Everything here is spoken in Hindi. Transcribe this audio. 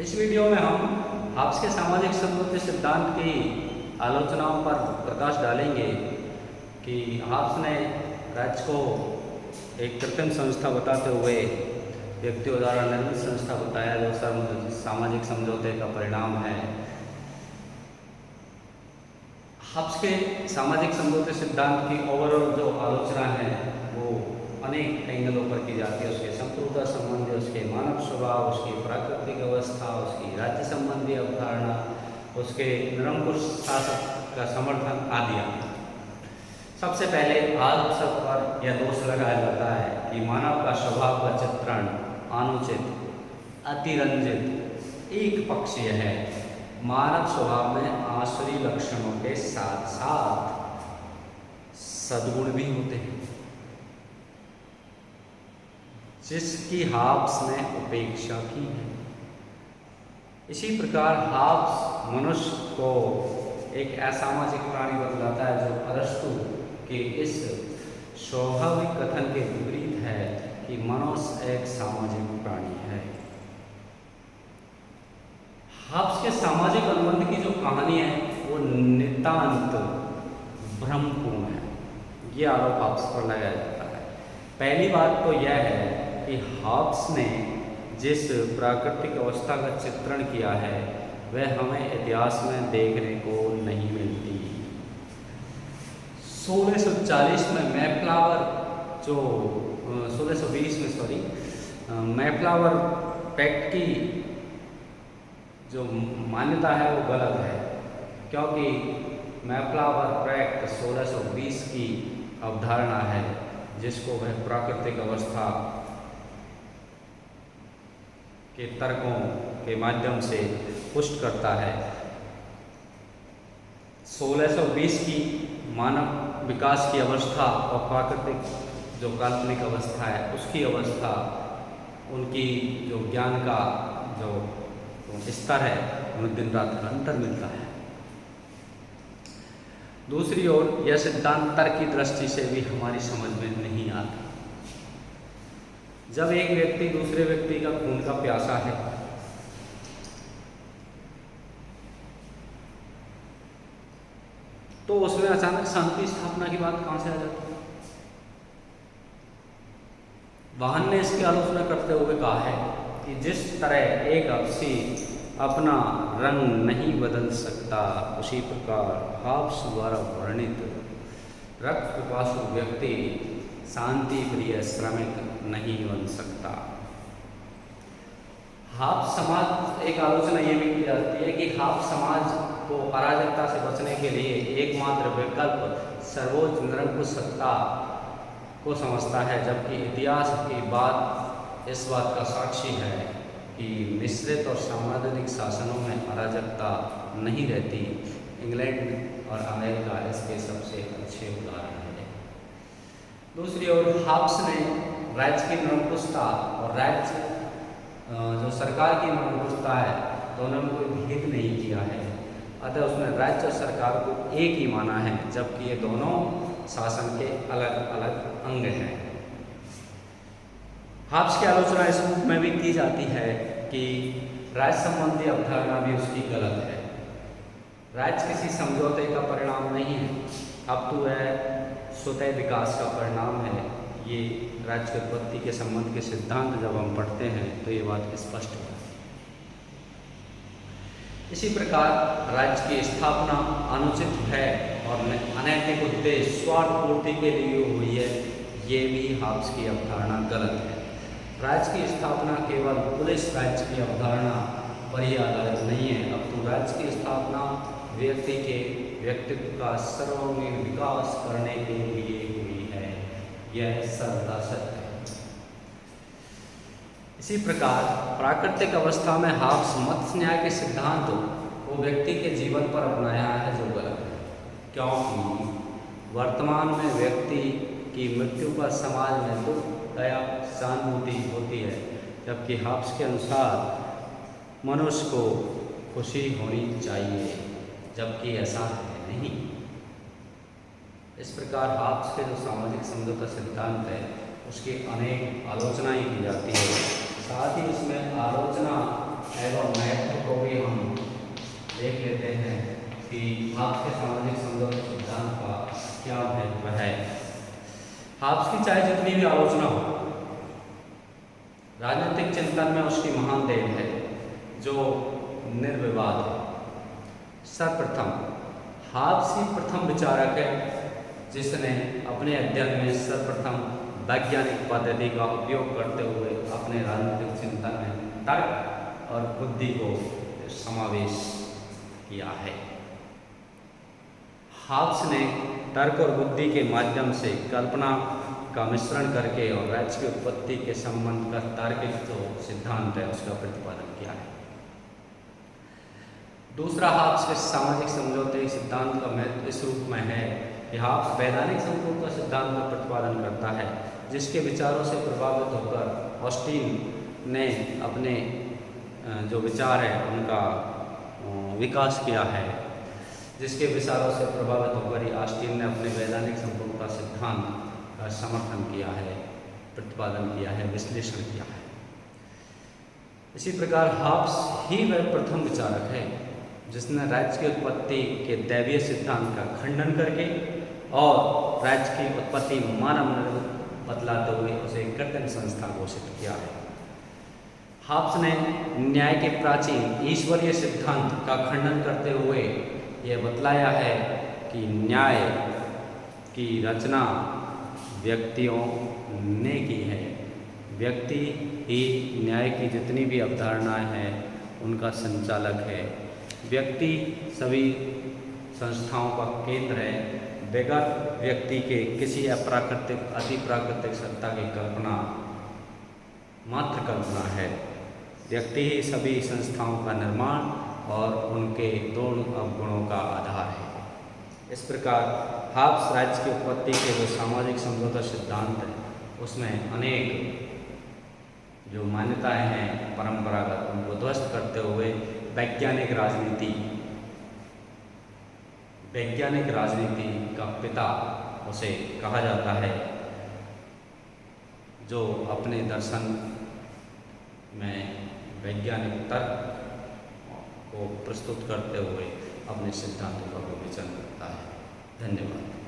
इस वीडियो में हम हाब्स के सामाजिक समझौते सिद्धांत की आलोचनाओं पर प्रकाश डालेंगे कि हाब्स ने राज्य को एक कृत्रिम संस्था बताते हुए व्यक्तियों द्वारा निर्मित संस्था बताया जो सामाजिक समझौते का परिणाम है। हाब्स के सामाजिक समझौते सिद्धांत की ओवरऑल जो आलोचना है वो अनेक एंगलों पर की जाती है। उसके संप्रभुता संबंधी, उसके मानव स्वभाव, उसकी प्राकृतिक अवस्था, उसकी राज्य संबंधी अवधारणा, उसके निरंकुश शासक का समर्थन आदि। सबसे पहले हाब्स पर यह दोष लगाया जाता है कि मानव का स्वभाव का चित्रण अनुचित, अतिरंजित, एक पक्षीय है। मानव स्वभाव में आसुरी लक्षणों के साथ साथ सद्गुण भी होते हैं जिसकी हाब्स ने उपेक्षा की है। इसी प्रकार हाब्स मनुष्य को एक असामाजिक प्राणी बतलाता है जो अरस्तु के इस स्वाभाविक कथन के विपरीत है कि मनुष्य एक सामाजिक प्राणी है। हाब्स के सामाजिक अनुबंध की जो कहानी है वो नितांत भ्रमपूर्ण है। ये आरोप हाब्स पर लगाया जाता है। पहली बात तो यह है कि हाब्स ने जिस प्राकृतिक अवस्था का चित्रण किया है वह हमें इतिहास में देखने को नहीं मिलती। 1640 में मैफ्लावर जो 1620 में मैफ्लावर पैक्ट की जो मान्यता है वो गलत है, क्योंकि मैफ्लावर पैक्ट 1620 की अवधारणा है जिसको वह प्राकृतिक अवस्था के तर्कों के माध्यम से पुष्ट करता है। 1620 की मानव विकास की अवस्था और प्राकृतिक जो काल्पनिक अवस्था है उसकी अवस्था, उनकी जो ज्ञान का जो स्तर है उनमें दिन रात का अंतर मिलता है। दूसरी ओर यह सिद्धांत तर्क की दृष्टि से भी हमारी समझ में नहीं आता। जब एक व्यक्ति दूसरे व्यक्ति का खून का प्यासा है तो उसमें अचानक शांति स्थापना की बात कहां से आ जाती है? वाहन ने इसकी आलोचना करते हुए कहा है कि जिस तरह एक हब्सी अपना रंग नहीं बदल सकता उसी प्रकार हाब्स द्वारा वर्णित रक्त पिपासु व्यक्ति शांति प्रिय श्रमिक नहीं बन सकता। हाब्स समाज एक आलोचना ये भी की जाती है कि हाब्स समाज को अराजकता से बचने के लिए एकमात्र विकल्प सर्वोच्च निरंकुश सत्ता को समझता है, जबकि इतिहास की बात इस बात का साक्षी है कि मिश्रित और साम्राज्यवादी शासनों में अराजकता नहीं रहती। इंग्लैंड और अमेरिका इसके सबसे अच्छे उदाहरण हैं। दूसरी ओर हाब्स ने राज्य की निरंकुशता और राज्य जो सरकार की निरंकुशता है दोनों में कोई भेद नहीं किया है। अतः उसने राज्य और सरकार को एक ही माना है, जबकि ये दोनों शासन के अलग अलग अंग हैं। हाब्स की आलोचना इस रूप में भी की जाती है कि राज्य संबंधी अवधारणा भी उसकी गलत है। राज्य किसी समझौते का परिणाम नहीं है, अब तो वह स्वतः विकास का परिणाम है। ये राज्य की उत्पत्ति के संबंध के सिद्धांत जब हम पढ़ते हैं तो ये बात स्पष्ट है। इसी प्रकार राज्य की स्थापना अनुचित है और अनैतिक उद्देश्य स्वार्थ पूर्ति के लिए हुई है, ये भी हाब्स की अवधारणा गलत है। राज्य की स्थापना केवल पुलिस राज्य की अवधारणा पर ही आधारित नहीं है, अब तो राज्य की स्थापना व्यक्ति के व्यक्तित्व का सर्वांगीण विकास करने के लिए हुई है। यह सर्वथा सत्य है। इसी प्रकार प्राकृतिक अवस्था में हाब्स मत्स्य न्याय के सिद्धांत को व्यक्ति के जीवन पर अपनाया है जो गलत है, क्योंकि वर्तमान में व्यक्ति की मृत्यु पर समाज में दुख, दया, सहानुभूति होती है, जबकि हाब्स के अनुसार मनुष्य को खुशी होनी चाहिए, जबकि ऐसा है नहीं। इस प्रकार हाब्स के जो सामाजिक समझौता सिद्धांत है उसकी अनेक आलोचनाएं की जाती है। साथ ही इसमें आलोचना एवं हाब्स के सामाजिक समझौते सिद्धांत का क्या महत्व है। हाब्स की चाहे जितनी भी आलोचना हो, राजनीतिक चिंतन में उसकी महान देन है जो निर्विवाद है। सर्वप्रथम हाब्स ही प्रथम विचारक है जिसने अपने अध्ययन में सर्वप्रथम वैज्ञानिक पद्धति का उपयोग करते हुए अपने राजनीतिक चिंतन में तर्क और बुद्धि को समावेश किया है। हाब्स ने तर्क और बुद्धि के माध्यम से कल्पना का मिश्रण करके और राज्य की उत्पत्ति के संबंध का तार्किक जो सिद्धांत है उसका प्रतिपादन किया है। दूसरा हाब्स के सामाजिक समझौते सिद्धांत का महत्व इस रूप में है कि हाब्स वैधानिक समझौता सिद्धांत का प्रतिपादन करता है, जिसके विचारों से प्रभावित होकर ऑस्टिन ने अपने जो विचार है उनका विकास किया है। जिसके विचारों से प्रभावित होकर ही ऑस्टिन ने अपने वैधानिक समझौता सिद्धांत का समर्थन किया है, प्रतिपादन किया है, विश्लेषण किया है। इसी प्रकार हाब्स ही वह प्रथम विचारक है जिसने राज्य की उत्पत्ति के दैवीय सिद्धांत का खंडन करके और राज्य की उत्पत्ति मानव निर्मित बतलाते हुए उसे एक कृत्रिम संस्था घोषित किया है। हाब्स ने न्याय के प्राचीन ईश्वरीय सिद्धांत का खंडन करते हुए यह बतलाया है कि न्याय की रचना व्यक्तियों ने की है। व्यक्ति ही न्याय की जितनी भी अवधारणाएं हैं उनका संचालक है। व्यक्ति सभी संस्थाओं का केंद्र है। बगैर व्यक्ति के किसी अप्राकृतिक अतिप्राकृतिक सत्ता की कल्पना मात्र कल्पना है। व्यक्ति ही सभी संस्थाओं का निर्माण और उनके दोनों अवगुणों का आधार है। इस प्रकार हाब्स राज्य की उत्पत्ति के जो सामाजिक समझौता सिद्धांत है उसमें अनेक जो मान्यताएं हैं परंपरागत उनको ध्वस्त करते हुए वैज्ञानिक राजनीति का पिता उसे कहा जाता है, जो अपने दर्शन में वैज्ञानिक तर्क को प्रस्तुत करते हुए अपने सिद्धांतों का विवेचन करता है। धन्यवाद।